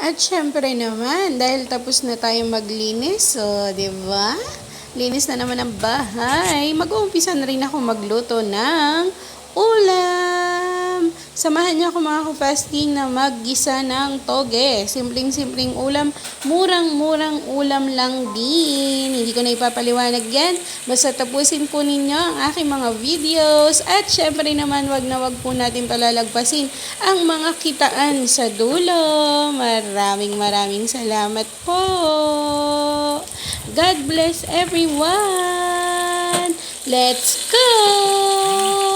At syempre naman, dahil tapos na tayo maglinis, so, di ba? Linis na naman ang bahay. Mag-uumpisa na rin ako magluto ng ulam. Samahan niyo ako mga kapasting na maggisa ng toge. Simpleng-simpleng ulam, murang-murang ulam lang din. Hindi ko na ipapaliwanag yan. Basta tapusin po ninyo ang aking mga videos. At syempre naman, wag na wag po natin palalagpasin ang mga kitaan sa dulo. Maraming salamat po. God bless everyone. Let's go!